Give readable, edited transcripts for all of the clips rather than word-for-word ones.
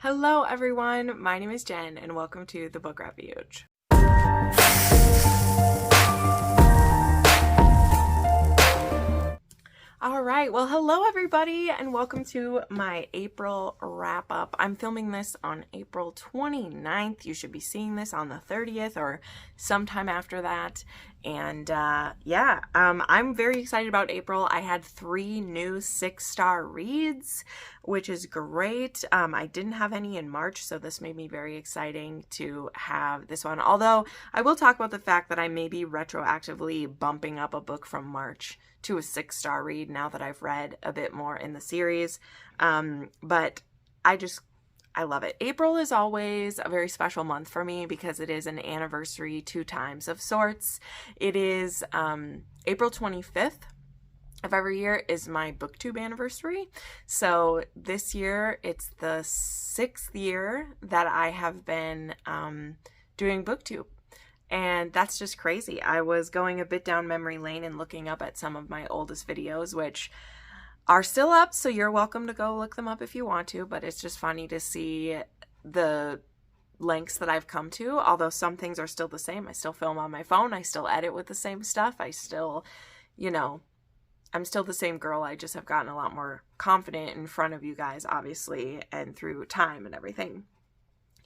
Hello everyone, my name is Jen and welcome to the Book Refuge. Alright, well hello everybody and welcome to my April wrap up. I'm filming this on April 29th. You should be seeing this on the 30th or sometime after that. And I'm very excited about April. I had 3 new 6-star reads, which is great. I didn't have any in March, so this made me very exciting to have this one. Although I will talk about the fact that I may be retroactively bumping up a book from March to a 6-star read now that I've read a bit more in the series. But I love it. April is always a very special month for me because it is an anniversary 2 times of sorts. It is April 25th of every year is my booktube anniversary. So this year it's the 6th year that I have been doing booktube. And that's just crazy. I was going a bit down memory lane and looking up at some of my oldest videos, which are still up, so you're welcome to go look them up if you want to, but it's just funny to see the lengths that I've come to, although some things are still the same. I still film on my phone, I still edit with the same stuff, I still, I'm still the same girl. I just have gotten a lot more confident in front of you guys, obviously, and through time and everything.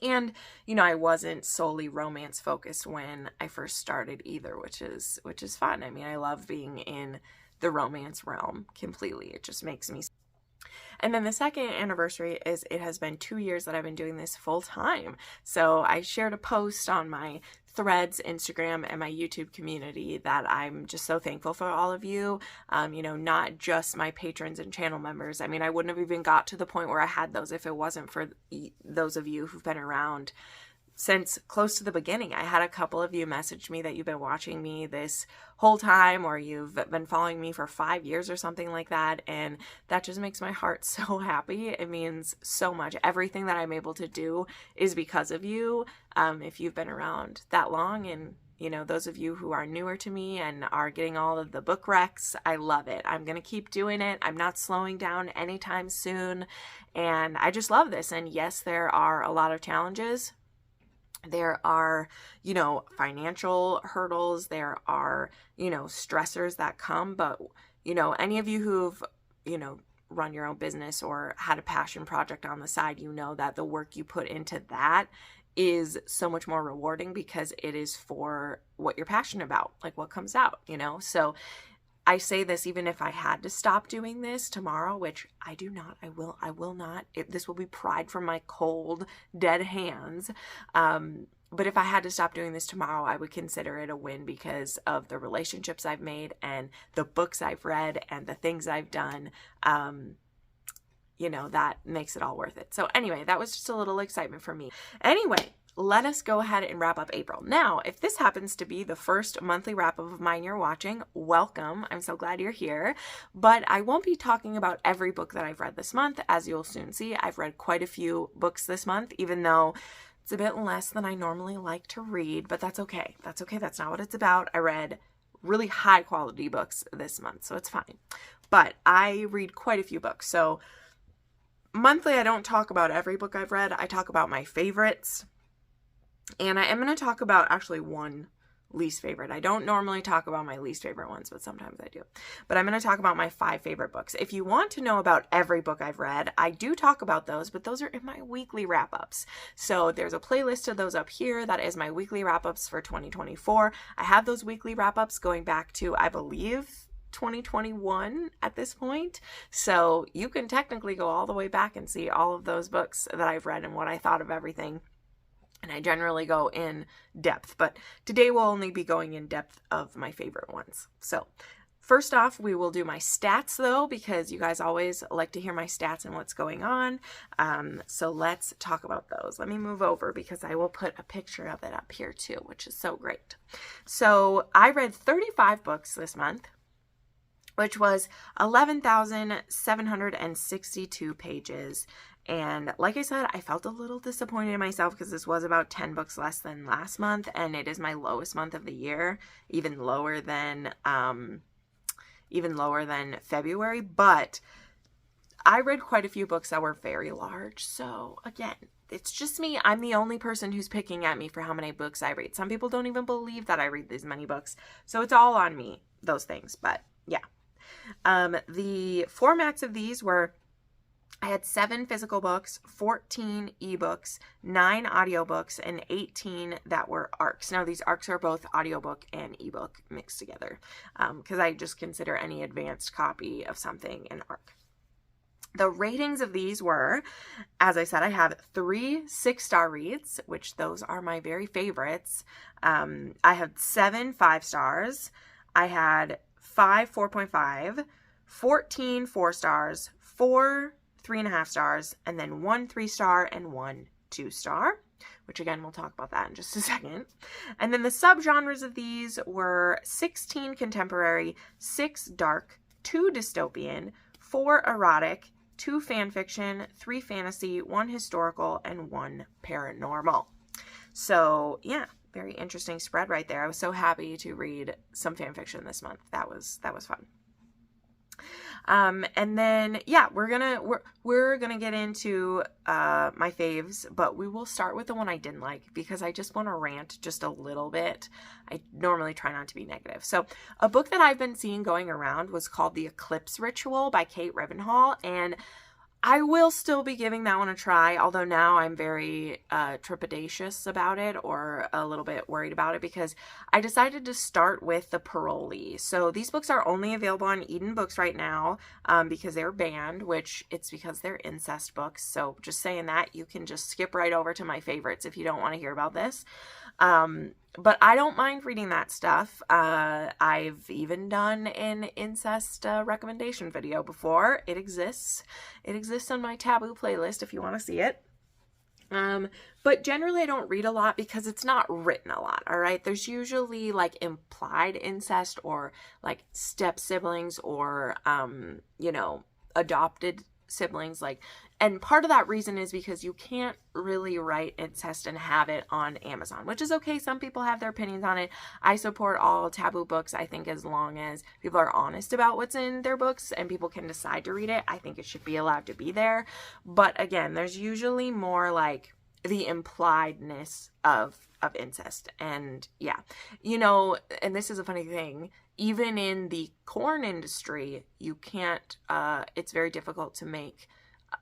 And, I wasn't solely romance focused when I first started either, which is fun. I mean, I love being in the romance realm completely. It just makes me. And then the second anniversary is it has been 2 years that I've been doing this full time. So I shared a post on my Threads, Instagram, and my YouTube community that I'm just so thankful for all of you. Not just my patrons and channel members. I mean, I wouldn't have even got to the point where I had those if it wasn't for those of you who've been around since close to the beginning. I had a couple of you message me that you've been watching me this whole time, or you've been following me for 5 years or something like that, and that just makes my heart so happy. It means so much. Everything that I'm able to do is because of you. If you've been around that long, and those of you who are newer to me and are getting all of the book recs, I love it. I'm going to keep doing it. I'm not slowing down anytime soon, and I just love this. And yes, there are a lot of challenges. There are, financial hurdles. There are, stressors that come. But, any of you who've, run your own business or had a passion project on the side, that the work you put into that is so much more rewarding because it is for what you're passionate about, like what comes out, So I say this even if I had to stop doing this tomorrow, which I do not, I will not. This will be pried from my cold, dead hands. But if I had to stop doing this tomorrow, I would consider it a win because of the relationships I've made and the books I've read and the things I've done. That makes it all worth it. So anyway, that was just a little excitement for me. Anyway, let us go ahead and wrap up April. Now, if this happens to be the first monthly wrap-up of mine you're watching, welcome. I'm so glad you're here. But I won't be talking about every book that I've read this month. As you'll soon see, I've read quite a few books this month, even though it's a bit less than I normally like to read, but that's okay. That's okay. That's not what it's about. I read really high quality books this month, so it's fine. But I read quite a few books. So monthly, I don't talk about every book I've read. I talk about my favorites. And I am going to talk about actually one least favorite. I don't normally talk about my least favorite ones, but sometimes I do. But I'm going to talk about my 5 favorite books. If you want to know about every book I've read, I do talk about those, but those are in my weekly wrap-ups. So there's a playlist of those up here. That is my weekly wrap-ups for 2024. I have those weekly wrap-ups going back to, I believe, 2021 at this point. So you can technically go all the way back and see all of those books that I've read and what I thought of everything. And I generally go in depth, but today we'll only be going in depth of my favorite ones. So first off, we will do my stats though, because you guys always like to hear my stats and what's going on. So let's talk about those. Let me move over because I will put a picture of it up here too, which is so great. So I read 35 books this month, which was 11,762 pages. And like I said, I felt a little disappointed in myself because this was about 10 books less than last month, and it is my lowest month of the year, even lower than February. But I read quite a few books that were very large. So again, it's just me. I'm the only person who's picking at me for how many books I read. Some people don't even believe that I read these many books. So it's all on me, those things. But yeah. The formats of these were, I had 7 physical books, 14 ebooks, 9 audiobooks, and 18 that were ARCs. Now, these ARCs are both audiobook and ebook mixed together, because I just consider any advanced copy of something an ARC. The ratings of these were, as I said, I have 3 6-star reads, which those are my very favorites. I had 7 5 stars. I had 5 4.5, 14 4 stars, 4 3.5 stars, and then 1 3-star and 1 2-star, which again, we'll talk about that in just a second. And then the subgenres of these were 16 contemporary, 6 dark, 2 dystopian, 4 erotic, 2 fan fiction, 3 fantasy, 1 historical, and 1 paranormal. So yeah, very interesting spread right there. I was so happy to read some fan fiction this month. That was fun. And then, yeah, we're gonna get into, my faves, but we will start with the one I didn't like because I just want to rant just a little bit. I normally try not to be negative. So a book that I've been seeing going around was called The Eclipse Ritual by Kate Rivenhall, and I will still be giving that one a try, although now I'm very trepidatious about it, or a little bit worried about it, because I decided to start with The Parolee. So these books are only available on Eden Books right now because they're banned, which it's because they're incest books. So just saying that, you can just skip right over to my favorites if you don't want to hear about this. But I don't mind reading that stuff. I've even done an incest recommendation video before. It exists. It exists on my taboo playlist if you want to see it. But generally I don't read a lot because it's not written a lot, all right? There's usually like implied incest or like step siblings or, adopted siblings, and part of that reason is because you can't really write incest and have it on Amazon, which is okay. Some people have their opinions on it. I support all taboo books. I think as long as people are honest about what's in their books and people can decide to read it, I think it should be allowed to be there. But again, there's usually more like the impliedness of incest. And yeah, and this is a funny thing, even in the corn industry, you can't, it's very difficult to make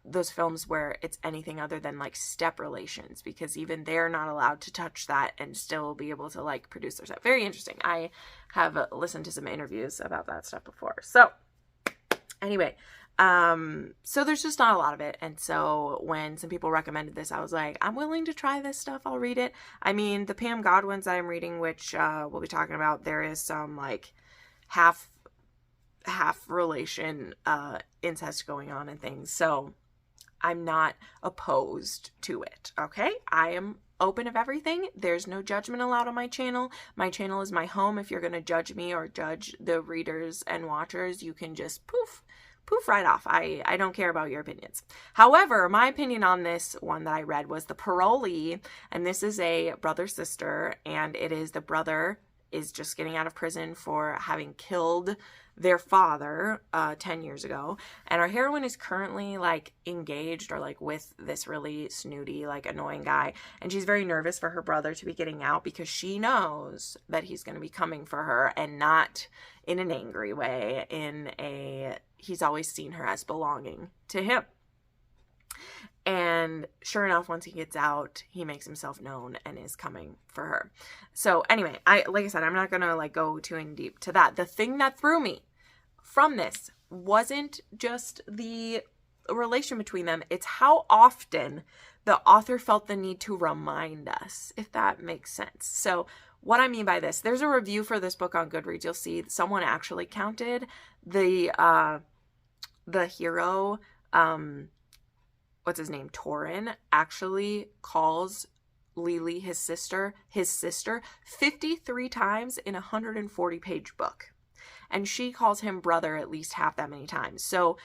those films where it's anything other than like step relations, because even they're not allowed to touch that and still be able to like produce their stuff. Very interesting. I have listened to some interviews about that stuff before. So anyway, so there's just not a lot of it. And so when some people recommended this, I was like, I'm willing to try this stuff. I'll read it. I mean, the Pam Godwins that I'm reading, which we'll be talking about, there is some like half relation incest going on and things. So I'm not opposed to it. Okay. I am open of everything. There's no judgment allowed on my channel. My channel is my home. If you're going to judge me or judge the readers and watchers, you can just poof right off. I don't care about your opinions. However, my opinion on this one that I read was The Parolee, and this is a brother-sister, and it is the brother is just getting out of prison for having killed their father 10 years ago, and our heroine is currently like engaged or like with this really snooty, like annoying guy, and she's very nervous for her brother to be getting out because she knows that he's going to be coming for her, and not in an angry way, he's always seen her as belonging to him. And sure enough, once he gets out, he makes himself known and is coming for her. So anyway, like I said, I'm not going to like go too in deep to that. The thing that threw me from this wasn't just the relation between them. It's how often the author felt the need to remind us, if that makes sense. So what I mean by this, there's a review for this book on Goodreads. You'll see someone actually counted the hero, what's his name, Torin, actually calls Lily, his sister 53 times in a 140-page book. And she calls him brother at least half that many times. So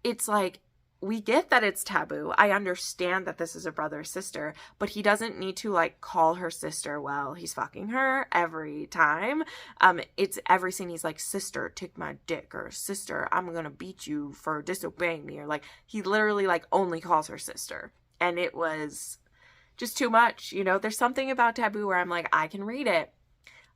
it's like, we get that it's taboo. I understand that this is a brother or sister, but he doesn't need to like call her sister while he's fucking her every time. It's every scene he's like, sister, take my dick, or sister, I'm gonna beat you for disobeying me, or like he literally like only calls her sister. And it was just too much, you know. There's something about taboo where I'm like, I can read it.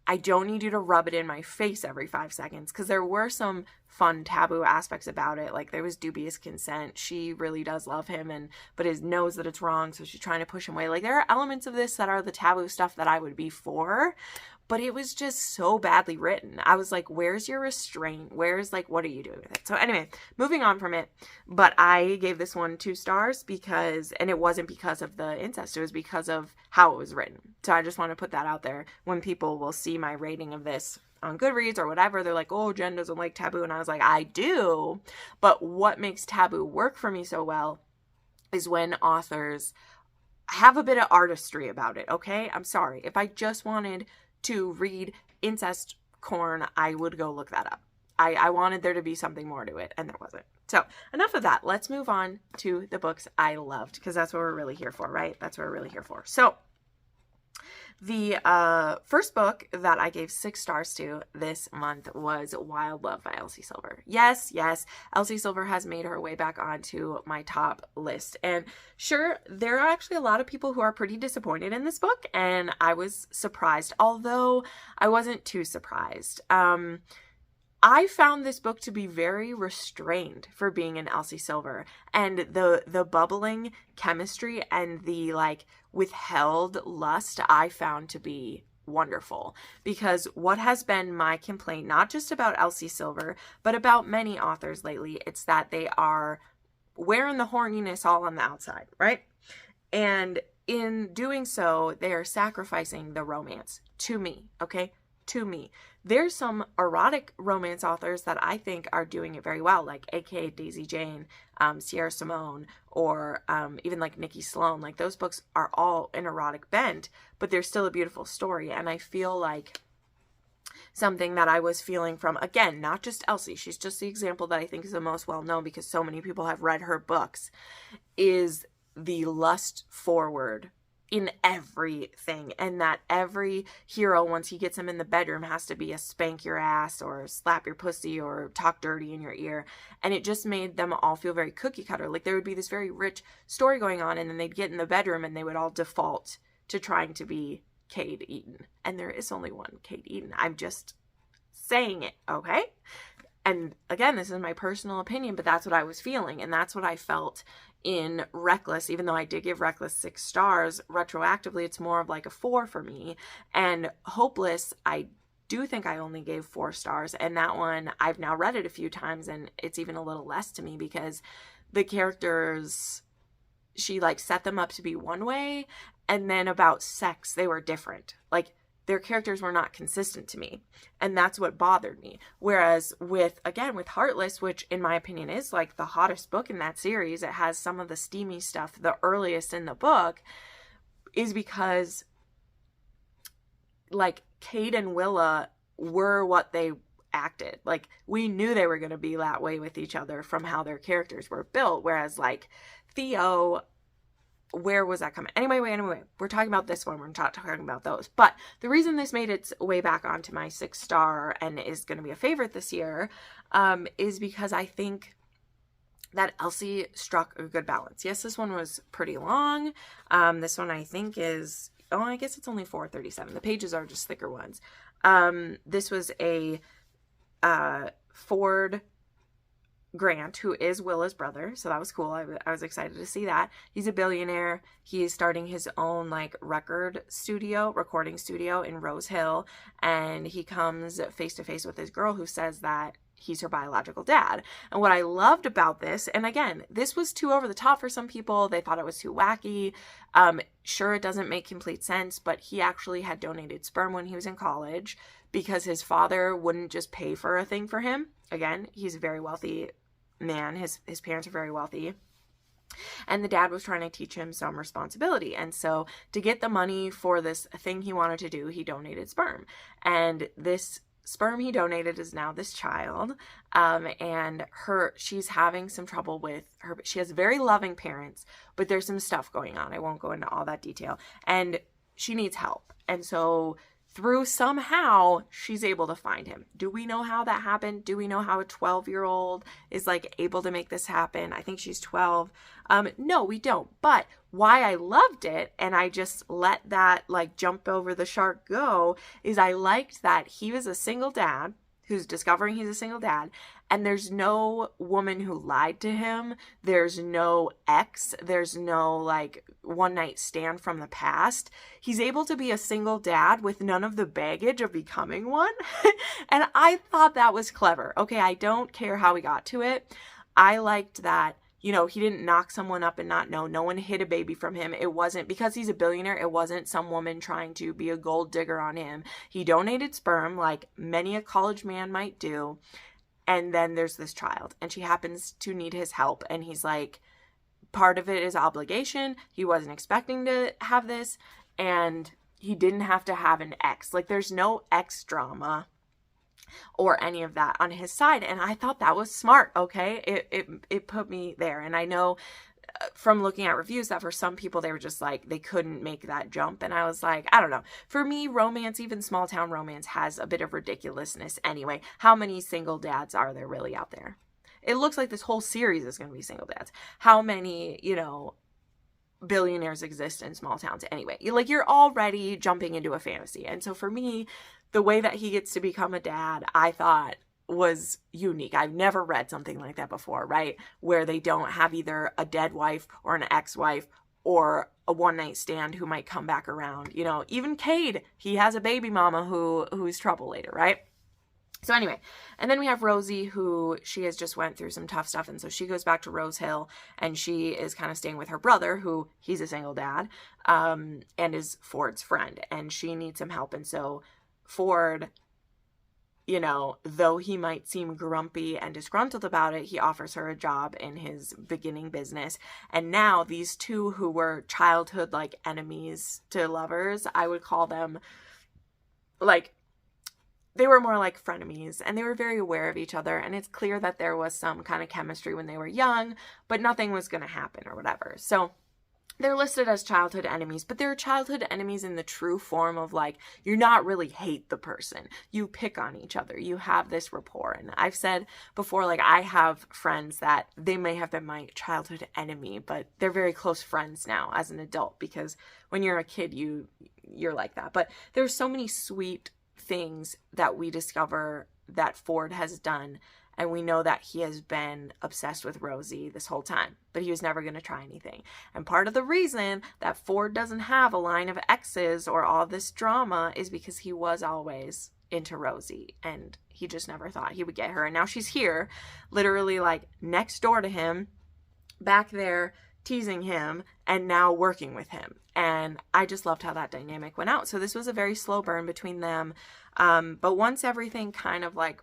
I don't need you to rub it in my face every 5 seconds, because there were some fun taboo aspects about it. Like there was dubious consent. She really does love him, but he knows that it's wrong, so she's trying to push him away. Like there are elements of this that are the taboo stuff that I would be for, but it was just so badly written. I was like, where's your restraint? Where's like, what are you doing with it? So anyway, moving on from it, but I gave this one 2 stars because, and it wasn't because of the incest, it was because of how it was written. So I just want to put that out there. When people will see my rating of this on Goodreads or whatever, they're like, oh, Jenn doesn't like taboo. And I was like, I do. But what makes taboo work for me so well is when authors have a bit of artistry about it, okay? I'm sorry. If I just wanted to read incest corn, I would go look that up. I wanted there to be something more to it, and there wasn't. So enough of that. Let's move on to the books I loved, because that's what we're really here for, right? That's what we're really here for. So the first book that I gave 6 stars to this month was Wild Love by Elsie Silver. Yes, Elsie Silver has made her way back onto my top list. And sure, there are actually a lot of people who are pretty disappointed in this book, and I was surprised, although I wasn't too surprised. I found this book to be very restrained for being an Elsie Silver, and the bubbling chemistry and the like withheld lust I found to be wonderful. Because what has been my complaint, not just about Elsie Silver, but about many authors lately, it's that they are wearing the horniness all on the outside, right? And in doing so, they are sacrificing the romance to me, okay? To me. There's some erotic romance authors that I think are doing it very well, like aka Daisy Jane, Sierra Simone, or even like Nikki Sloan. Like those books are all an erotic bent, but they're still a beautiful story. And I feel like something that I was feeling from, again, not just Elsie, she's just the example that I think is the most well known because so many people have read her books, is the lust forward in everything, and that every hero, once he gets him in the bedroom, has to be a spank your ass or slap your pussy or talk dirty in your ear. And it just made them all feel very cookie cutter. Like there would be this very rich story going on, and then they'd get in the bedroom and they would all default to trying to be Cade Eaton. And there is only one Cade Eaton. I'm just saying it, okay? And again, this is my personal opinion, but that's what I was feeling, and that's what I felt in Reckless. Even though I did give Reckless 6 stars, retroactively it's more of like a 4 for me. And Hopeless, I do think I only gave 4 stars, and that one I've now read it a few times and it's even a little less to me because the characters, she like set them up to be one way, and then about sex they were different. Like their characters were not consistent to me, and that's what bothered me. Whereas with Heartless, which in my opinion is like the hottest book in that series, it has some of the steamy stuff, the earliest in the book, is because like Cade and Willa were what they acted. Like we knew they were going to be that way with each other from how their characters were built. Whereas like Theo, where was that coming? Anyway, we're talking about this one. We're not talking about those. But the reason this made its way back onto my 6 star and is going to be a favorite this year is because I think that Elsie struck a good balance. Yes, this one was pretty long. This one I think is, I guess it's only 437. The pages are just thicker ones. This was a Ford Grant, who is Willa's brother, so that was cool. I was excited to see that. He's a billionaire. He is starting his own like recording studio in Rose Hill, and he comes face to face with his girl who says that he's her biological dad. And what I loved about this, and again, this was too over the top for some people. They thought it was too wacky. Sure, it doesn't make complete sense, but he actually had donated sperm when he was in college because his father wouldn't just pay for a thing for him. Again, he's a very wealthy man. His parents are very wealthy. And the dad was trying to teach him some responsibility. And so to get the money for this thing he wanted to do, he donated sperm. And this sperm he donated is now this child. And she's having some trouble with her. She has very loving parents, but there's some stuff going on. I won't go into all that detail. And she needs help. And so through somehow she's able to find him. Do we know how that happened? Do we know how a 12-year-old is like able to make this happen? I think she's 12. No, we don't. But why I loved it, and I just let that like jump over the shark go, is I liked that he was a single dad who's discovering he's a single dad, and there's no woman who lied to him. There's no ex. There's no like one night stand from the past. He's able to be a single dad with none of the baggage of becoming one. And I thought that was clever. Okay, I don't care how he got to it. I liked that, you know, he didn't knock someone up and not know. No one hid a baby from him. It wasn't because he's a billionaire. It wasn't some woman trying to be a gold digger on him. He donated sperm like many a college man might do. And then there's this child, and she happens to need his help. And he's like, part of it is obligation. He wasn't expecting to have this, and he didn't have to have an ex. Like, there's no ex drama or any of that on his side. And I thought that was smart. Okay. It put me there. And I know from looking at reviews that for some people, they were just like, they couldn't make that jump. And I was like, I don't know. For me, romance, even small town romance, has a bit of ridiculousness anyway. How many single dads are there really out there? It looks like this whole series is going to be single dads. How many, you know, billionaires exist in small towns anyway? Like, you're already jumping into a fantasy. And so for me, the way that he gets to become a dad, I thought was unique. I've never read something like that before, right? Where they don't have either a dead wife or an ex-wife or a one-night stand who might come back around. You know, even Cade, he has a baby mama who's trouble later, right? So anyway, and then we have Rosie, who she has just went through some tough stuff. And so she goes back to Rose Hill, and she is kind of staying with her brother, who he's a single dad, and is Ford's friend, and she needs some help. And so Ford, you know, though he might seem grumpy and disgruntled about it, he offers her a job in his beginning business. And now these two who were childhood like enemies to lovers, I would call them, like, they were more like frenemies, and they were very aware of each other. And it's clear that there was some kind of chemistry when they were young, but nothing was going to happen or whatever. So they're listed as childhood enemies, but they're childhood enemies in the true form of, like, you're not really hate the person. You pick on each other. You have this rapport. And I've said before, like, I have friends that they may have been my childhood enemy, but they're very close friends now as an adult, because when you're a kid, you're like that. But there's so many sweet things that we discover that Ford has done. And we know that he has been obsessed with Rosie this whole time, but he was never going to try anything. And part of the reason that Ford doesn't have a line of exes or all this drama is because he was always into Rosie, and he just never thought he would get her. And now she's here, literally like next door to him, back there teasing him, and now working with him. And I just loved how that dynamic went out. So this was a very slow burn between them. But once everything kind of like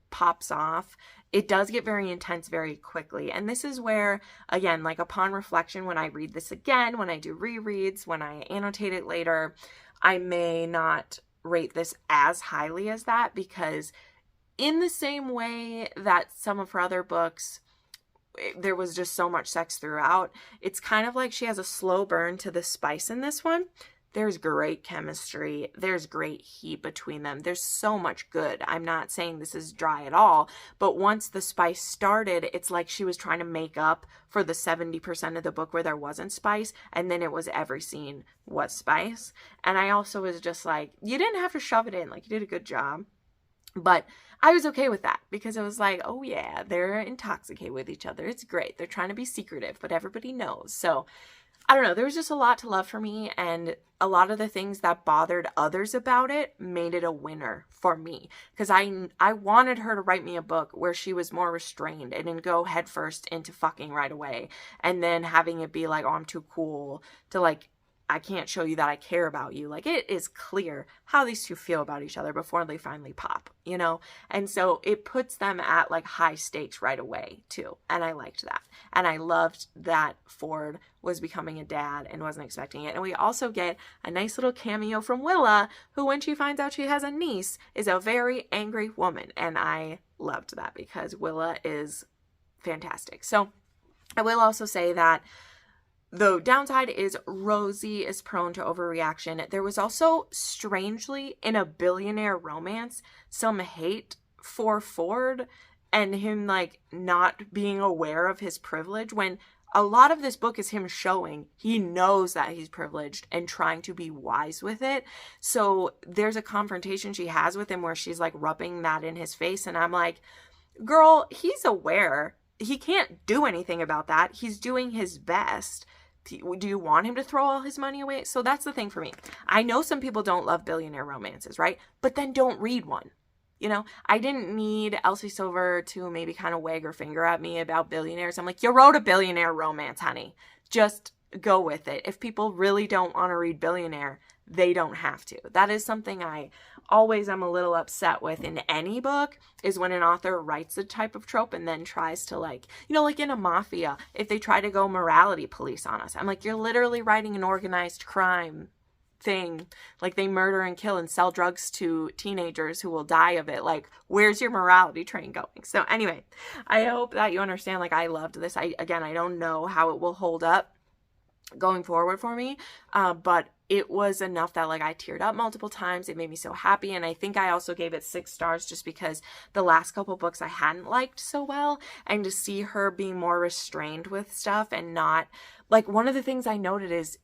pops off, it does get very intense very quickly. And this is where, again, like upon reflection, when I read this again, when I do rereads, when I annotate it later, I may not rate this as highly as that, because in the same way that some of her other books, there was just so much sex throughout, it's kind of like she has a slow burn to the spice in this one. There's great chemistry. There's great heat between them. There's so much good. I'm not saying this is dry at all, but once the spice started, it's like she was trying to make up for the 70% of the book where there wasn't spice, and then it was every scene was spice. And I also was just like, you didn't have to shove it in. Like, you did a good job. But I was okay with that, because it was like, oh yeah, they're intoxicated with each other. It's great. They're trying to be secretive, but everybody knows. So I don't know. There was just a lot to love for me, and a lot of the things that bothered others about it made it a winner for me, because I wanted her to write me a book where she was more restrained and didn't go headfirst into fucking right away, and then having it be like, oh, I'm too cool to like I can't show you that I care about you. Like, it is clear how these two feel about each other before they finally pop, you know? And so it puts them at like high stakes right away too. And I liked that. And I loved that Ford was becoming a dad and wasn't expecting it. And we also get a nice little cameo from Willa, who when she finds out she has a niece is a very angry woman. And I loved that because Willa is fantastic. So I will also say that the downside is Rosie is prone to overreaction. There was also, strangely, in a billionaire romance, some hate for Ford and him, like, not being aware of his privilege, when a lot of this book is him showing he knows that he's privileged and trying to be wise with it. So there's a confrontation she has with him where she's, like, rubbing that in his face, and I'm like, girl, he's aware. He can't do anything about that. He's doing his best. Do you want him to throw all his money away? So that's the thing for me. I know some people don't love billionaire romances, right? But then don't read one. You know, I didn't need Elsie Silver to maybe kind of wag her finger at me about billionaires. I'm like, you wrote a billionaire romance, honey. Just go with it. If people really don't want to read billionaire, they don't have to. That is something I always am a little upset with in any book, is when an author writes a type of trope and then tries to, like, you know, like in a mafia, if they try to go morality police on us. I'm like, you're literally writing an organized crime thing. Like, they murder and kill and sell drugs to teenagers who will die of it. Like, where's your morality train going? So anyway, I hope that you understand, like, I loved this. I don't know how it will hold up going forward for me, but it was enough that, like, I teared up multiple times. It made me so happy. And I think I also gave it 6 stars just because the last couple books I hadn't liked so well, and to see her being more restrained with stuff and not, like, one of the things I noted is,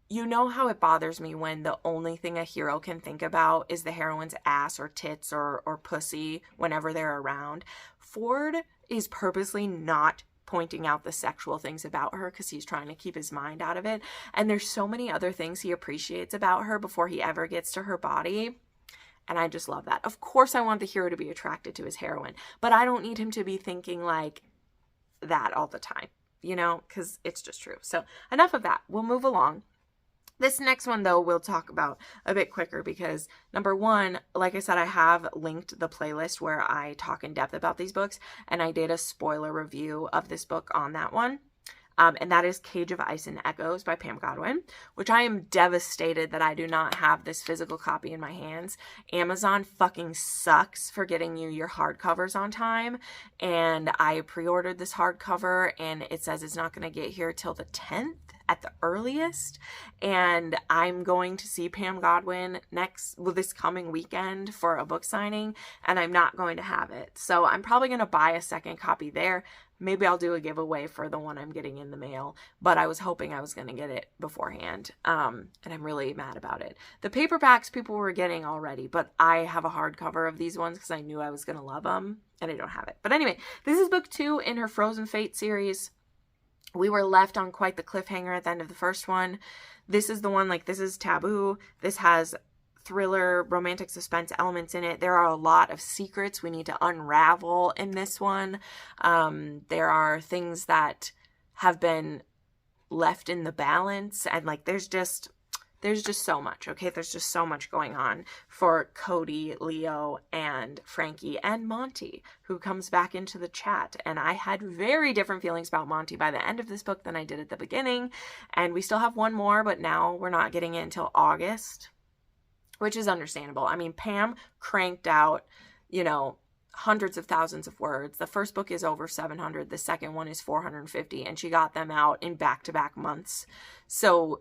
you know how it bothers me when the only thing a hero can think about is the heroine's ass or tits or pussy whenever they're around. Ford is purposely not pointing out the sexual things about her because he's trying to keep his mind out of it. And there's so many other things he appreciates about her before he ever gets to her body. And I just love that. Of course, I want the hero to be attracted to his heroine, but I don't need him to be thinking like that all the time, you know, because it's just true. So enough of that. We'll move along. This next one, though, we'll talk about a bit quicker because, number one, like I said, I have linked the playlist where I talk in depth about these books, and I did a spoiler review of this book on that one. And that is Cage of Ice and Echoes by Pam Godwin, which I am devastated that I do not have this physical copy in my hands. Amazon fucking sucks for getting you your hardcovers on time. And I pre-ordered this hardcover, and it says it's not going to get here till the 10th at the earliest. And I'm going to see Pam Godwin this coming weekend for a book signing, and I'm not going to have it. So I'm probably going to buy a second copy there. Maybe I'll do a giveaway for the one I'm getting in the mail, but I was hoping I was going to get it beforehand. And I'm really mad about it. The paperbacks people were getting already, but I have a hardcover of these ones because I knew I was going to love them, and I don't have it. But anyway, this is book 2 in her Frozen Fate series. We were left on quite the cliffhanger at the end of the first one. This is the one, like, this is taboo. This has thriller, romantic suspense elements in it. There are a lot of secrets we need to unravel in this one. There are things that have been left in the balance, and like there's just so much, okay? There's just so much going on for Cody, Leo, and Frankie, and Monty, who comes back into the chat. And I had very different feelings about Monty by the end of this book than I did at the beginning. And we still have one more, but now we're not getting it until August, which is understandable. I mean, Pam cranked out, you know, hundreds of thousands of words. The first book is over 700. The second one is 450, and she got them out in back-to-back months. So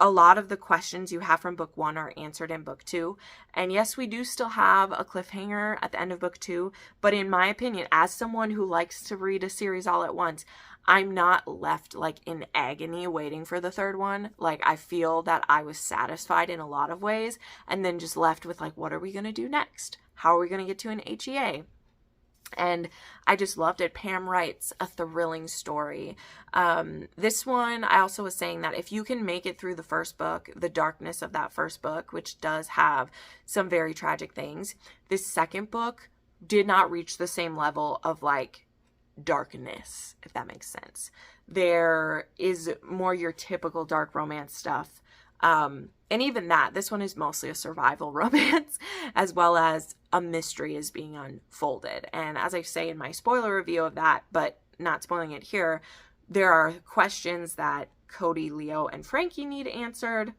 a lot of the questions you have from book 1 are answered in book 2. And yes, we do still have a cliffhanger at the end of book 2, but in my opinion, as someone who likes to read a series all at once, I'm not left like in agony waiting for the third one. Like, I feel that I was satisfied in a lot of ways, and then just left with like, what are we going to do next? How are we going to get to an HEA? And I just loved it. Pam writes a thrilling story. This one, I also was saying that if you can make it through the first book, the darkness of that first book, which does have some very tragic things, this second book did not reach the same level of like darkness, if that makes sense. There is more your typical dark romance stuff. And even that, this one is mostly a survival romance, as well as a mystery is being unfolded. And as I say in my spoiler review of that, but not spoiling it here, there are questions that Cody, Leo, and Frankie need answered.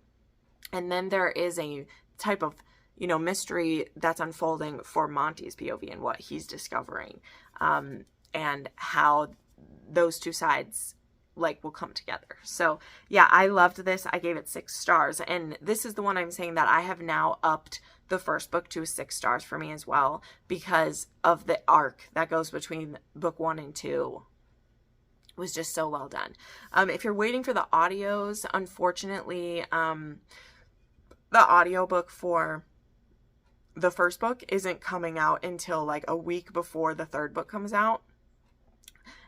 And then there is a type of, mystery that's unfolding for Monty's POV and what he's discovering, and how those two sides will come together. So yeah, I loved this. I gave it 6 stars. And this is the one I'm saying that I have now upped the first book to 6 stars for me as well, because of the arc that goes between book 1 and 2 was just so well done. If you're waiting for the audios, unfortunately, the audiobook for the first book isn't coming out until a week before the third book comes out.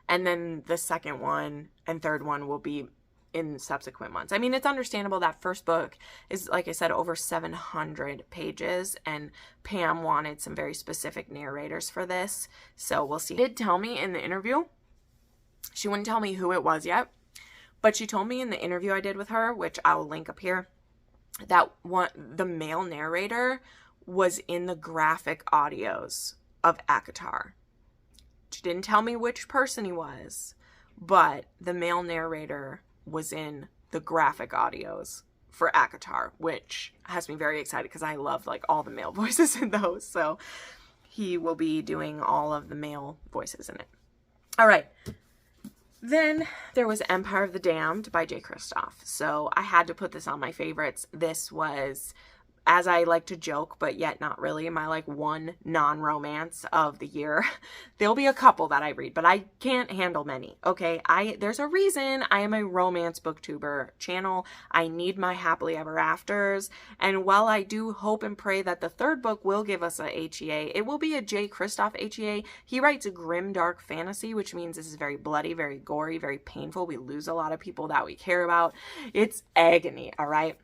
And then the second one and third one will be in subsequent months. I mean, it's understandable. That first book is, like I said, over 700 pages, and Pam wanted some very specific narrators for this. So we'll see. She did tell me in the interview, she wouldn't tell me who it was yet, but she told me in the interview I did with her, which I'll link up here, that the male narrator was in the graphic audios of ACOTAR. She didn't tell me which person he was, but the male narrator was in the graphic audios for ACOTAR, which has me very excited because I love all the male voices in those. So he will be doing all of the male voices in it. All right. Then there was Empire of the Damned by J. Kristoff. So I had to put this on my favorites. This was, as I like to joke, but yet not really, my one non-romance of the year. There'll be a couple that I read, but I can't handle many. Okay, there's a reason I am a romance booktuber channel. I need my happily ever afters. And while I do hope and pray that the third book will give us a HEA, it will be a J. Kristoff HEA. He writes a grim, dark fantasy, which means this is very bloody, very gory, very painful. We lose a lot of people that we care about. It's agony, all right?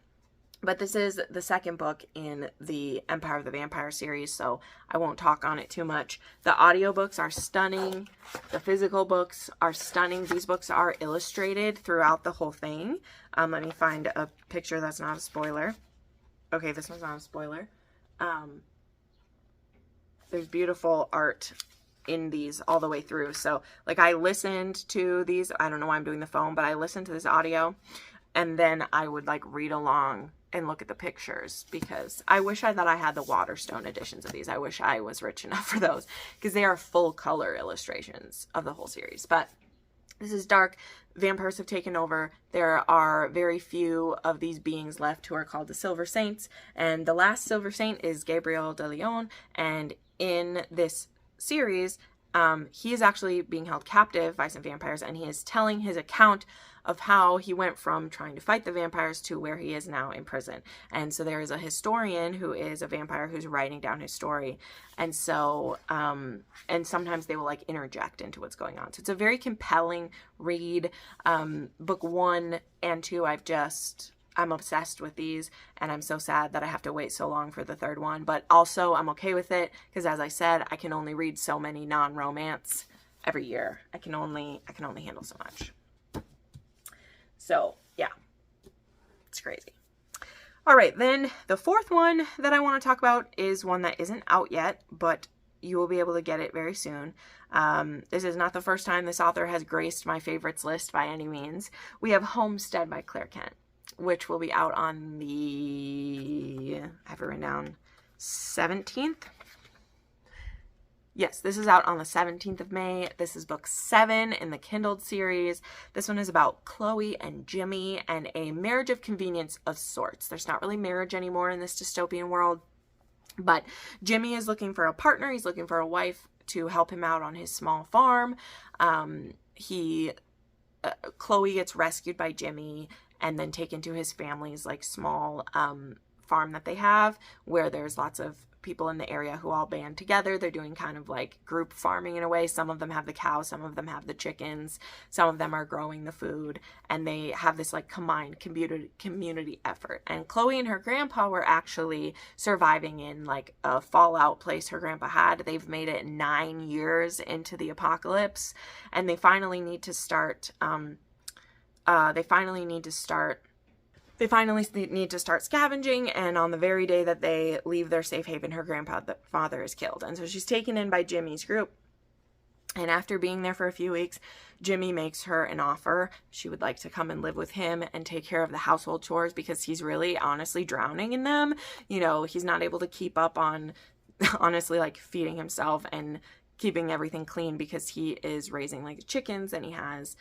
But this is the second book in the Empire of the Vampire series, so I won't talk on it too much. The audiobooks are stunning. The physical books are stunning. These books are illustrated throughout the whole thing. Let me find a picture that's not a spoiler. Okay, this one's not a spoiler. There's beautiful art in these all the way through. So, I listened to these. I don't know why I'm doing the phone, but I listened to this audio, and then I would, read along and look at the pictures, because I wish that I had the Waterstone editions of these. I wish I was rich enough for those, because they are full color illustrations of the whole series. But this is dark. Vampires have taken over. There are very few of these beings left who are called the Silver Saints, and the last Silver Saint is Gabriel de Leon. And in this series, he is actually being held captive by some vampires, and he is telling his account of how he went from trying to fight the vampires to where he is now in prison. And so there is a historian who is a vampire who's writing down his story. And so, and sometimes they will interject into what's going on. So it's a very compelling read. Book 1 and 2, I'm obsessed with these, and I'm so sad that I have to wait so long for the third one. But also, I'm okay with it, because as I said, I can only read so many non-romance every year. I can only handle so much. So, yeah, it's crazy. All right, then the fourth one that I want to talk about is one that isn't out yet, but you will be able to get it very soon. This is not the first time this author has graced my favorites list by any means. We have Homestead by Claire Kent, which will be out on the, I have it written down, 17th. Yes, this is out on the 17th of May. This is book 7 in the Kindled series. This one is about Chloe and Jimmy and a marriage of convenience of sorts. There's not really marriage anymore in this dystopian world, but Jimmy is looking for a partner. He's looking for a wife to help him out on his small farm. Chloe gets rescued by Jimmy and then taken to his family's small farm that they have where there's lots of people in the area who all band together. They're doing kind of like group farming in a way. Some of them have the cows, some of them have the chickens, some of them are growing the food, and they have this like combined community effort. And Chloe and her grandpa were actually surviving in like a fallout place her grandpa had. They've made it 9 years into the apocalypse, and they finally need to start scavenging, and on the very day that they leave their safe haven, her grandfather is killed. And so she's taken in by Jimmy's group. And after being there for a few weeks, Jimmy makes her an offer. She would like to come and live with him and take care of the household chores because he's really honestly drowning in them. You know, he's not able to keep up on honestly like feeding himself and keeping everything clean because he is raising like chickens, and he has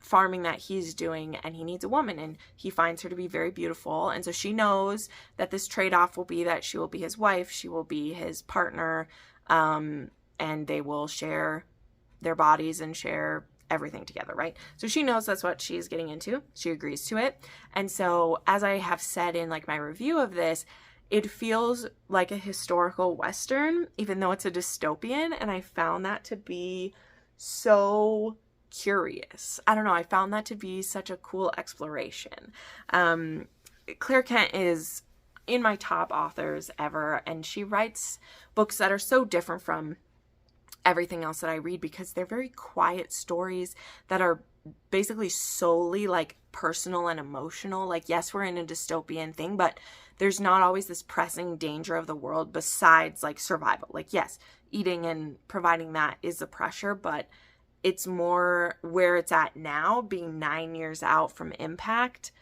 farming that he's doing, and he needs a woman, and he finds her to be very beautiful. And so she knows that this trade-off will be that she will be his wife, she will be his partner, and they will share their bodies and share everything together, right? So she knows that's what she's getting into. She agrees to it. And so, as I have said in like my review of this, it feels like a historical Western, even though it's a dystopian, and I found that to be so curious. I don't know, I found that to be such a cool exploration. Claire Kent is in my top authors ever, and she writes books that are so different from everything else that I read because they're very quiet stories that are basically solely like personal and emotional. Like, yes, we're in a dystopian thing, but there's not always this pressing danger of the world besides like survival. Like, yes, eating and providing that is a pressure, but it's more where it's at now, being 9 years out from impact.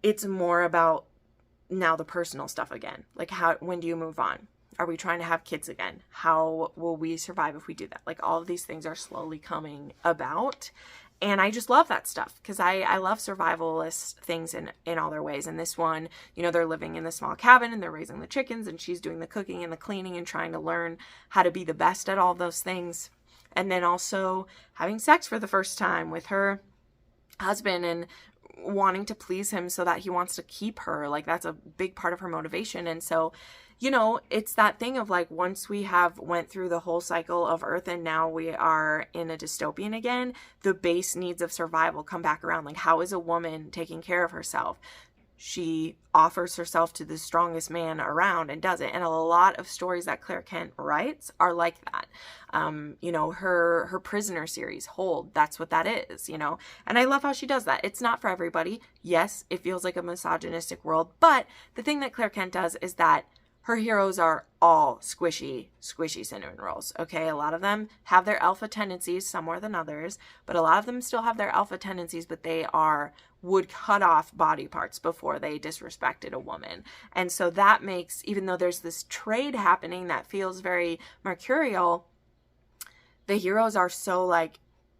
It's more about now the personal stuff again. Like, when do you move on? Are we trying to have kids again? How will we survive if we do that? Like, all of these things are slowly coming about. And I just love that stuff because I love survivalist things in all their ways. And this one, you know, they're living in the small cabin and they're raising the chickens, and she's doing the cooking and the cleaning and trying to learn how to be the best at all those things. And then also having sex for the first time with her husband and wanting to please him so that he wants to keep her. Like, that's a big part of her motivation. And so, you know, it's that thing of like, once we have went through the whole cycle of Earth and now we are in a dystopian again, the base needs of survival come back around. Like, how is a woman taking care of herself? She offers herself to the strongest man around and does it. And a lot of stories that Claire Kent writes are like that. You know, her Prisoner series, Hold, that's what that is, you know. And I love how she does that. It's not for everybody. Yes, it feels like a misogynistic world. But the thing that Claire Kent does is that her heroes are all squishy cinnamon rolls, okay? A lot of them have their alpha tendencies, some more than others, but a lot of them still have their alpha tendencies, but they would cut off body parts before they disrespected a woman. And so that makes, even though there's this trade happening that feels very mercurial, the heroes are so like,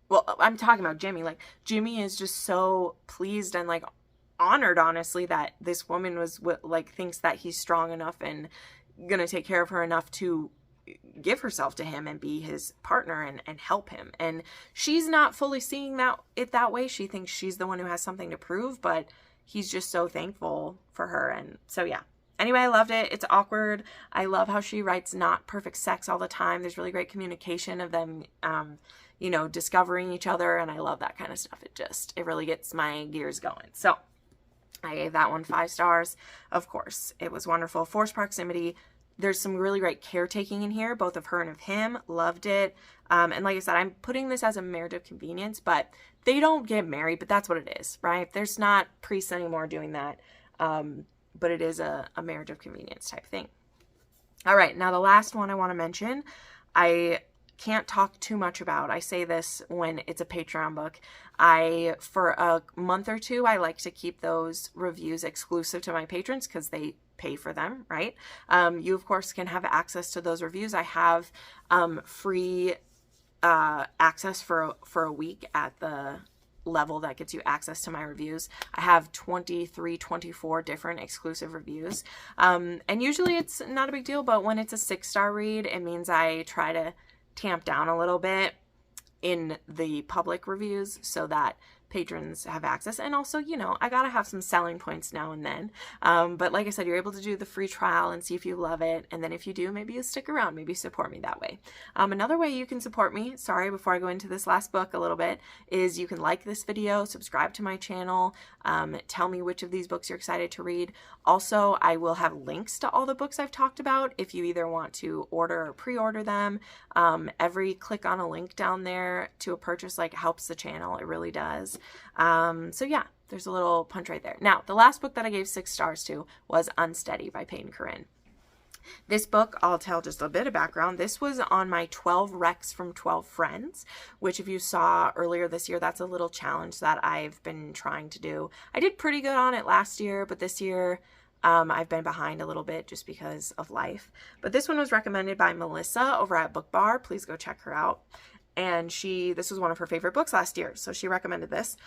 well, I'm talking about Jimmy. Like, Jimmy is just so pleased and like honored, honestly, that this woman was like thinks that he's strong enough and gonna take care of her enough to give herself to him and be his partner and help him. And she's not fully seeing it that way. She thinks she's the one who has something to prove, but he's just so thankful for her. And so, yeah. Anyway, I loved it. It's awkward. I love how she writes not perfect sex all the time. There's really great communication of them, you know, discovering each other. And I love that kind of stuff. It really gets my gears going. So I gave that one 5 stars. Of course, it was wonderful. Forced proximity. There's some really great caretaking in here, both of her and of him. Loved it. And like I said, I'm putting this as a marriage of convenience, but they don't get married, but that's what it is, right? There's not priests anymore doing that. But it is a marriage of convenience type thing. All right, now the last one I want to mention, I can't talk too much about. I say this when it's a Patreon book. For a month or two, I like to keep those reviews exclusive to my patrons because they pay for them, right? You, of course, can have access to those reviews. I have free access for a week at the level that gets you access to my reviews. I have 24 different exclusive reviews. And usually it's not a big deal, but when it's a 6-star read, it means I try to tamp down a little bit in the public reviews so that patrons have access. And also, you know, I gotta have some selling points now and then. But like I said, you're able to do the free trial and see if you love it. And then if you do, maybe you stick around, maybe support me that way. Another way you can support me, sorry, before I go into this last book a little bit, is you can like this video, subscribe to my channel, tell me which of these books you're excited to read. Also, I will have links to all the books I've talked about if you either want to order or pre-order them. Every click on a link down there to a purchase like helps the channel. It really does. So yeah, there's a little punch right there. Now, the last book that I gave 6 stars to was Unsteady by Peyton Corinne. This book, I'll tell just a bit of background. This was on my 12 recs from 12 friends, which if you saw earlier this year, that's a little challenge that I've been trying to do. I did pretty good on it last year, but this year I've been behind a little bit just because of life. But this one was recommended by Melissa over at Book Bar. Please go check her out. And this was one of her favorite books last year, so she recommended this.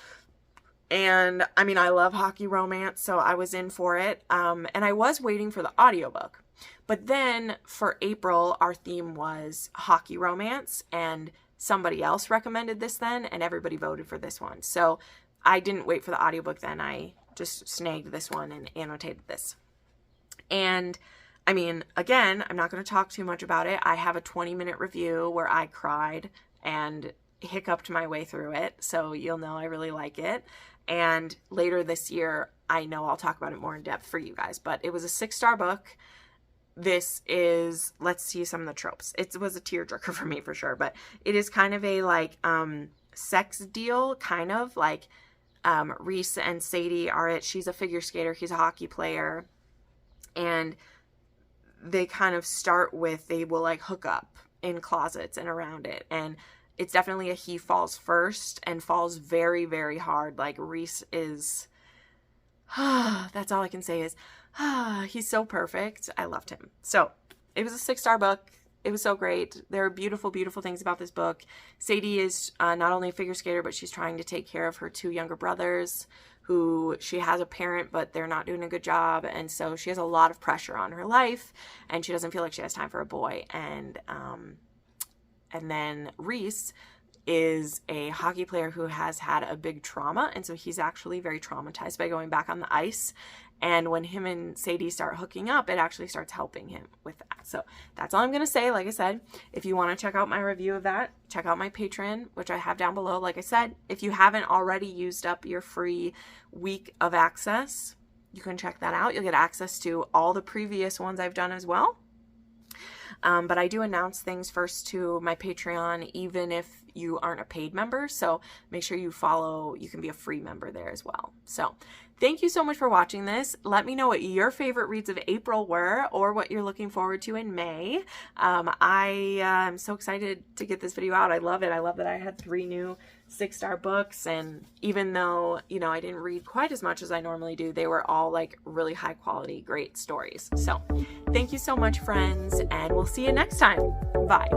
And I mean, I love hockey romance, so I was in for it. And I was waiting for the audiobook. But then for April, our theme was hockey romance, and somebody else recommended this then, and everybody voted for this one. So I didn't wait for the audiobook then. I just snagged this one and annotated this. And I mean, again, I'm not going to talk too much about it. I have a 20-minute review where I cried and hiccuped my way through it, so you'll know I really like it. And later this year, I know I'll talk about it more in depth for you guys, but it was a 6-star book. This is, let's see some of the tropes. It was a tearjerker for me for sure, but it is kind of a like sex deal, kind of like Reese and Sadie are it. She's a figure skater, he's a hockey player, and they kind of start with, they will like hook up in closets and around it, and it's definitely a he falls first and falls very, very hard. Like Reese is, that's all I can say is, he's so perfect. I loved him. So it was a 6-star book. It was so great. There are beautiful, beautiful things about this book. Sadie is not only a figure skater, but she's trying to take care of her 2 younger brothers who she has a parent, but they're not doing a good job. And so she has a lot of pressure on her life, and she doesn't feel like she has time for a boy. And then Reese is a hockey player who has had a big trauma, and so he's actually very traumatized by going back on the ice. And when him and Sadie start hooking up, it actually starts helping him with that. So that's all I'm going to say. Like I said, if you want to check out my review of that, check out my Patreon, which I have down below. Like I said, if you haven't already used up your free week of access, you can check that out. You'll get access to all the previous ones I've done as well. But I do announce things first to my Patreon, even if you aren't a paid member. So make sure you follow. You can be a free member there as well. So thank you so much for watching this. Let me know what your favorite reads of April were, or what you're looking forward to in May. I am so excited to get this video out. I love it. I love that I had 3 new 6-star books, and even though, you know, I didn't read quite as much as I normally do, they were all like really high quality, great stories. So thank you so much, friends, and we'll see you next time. Bye.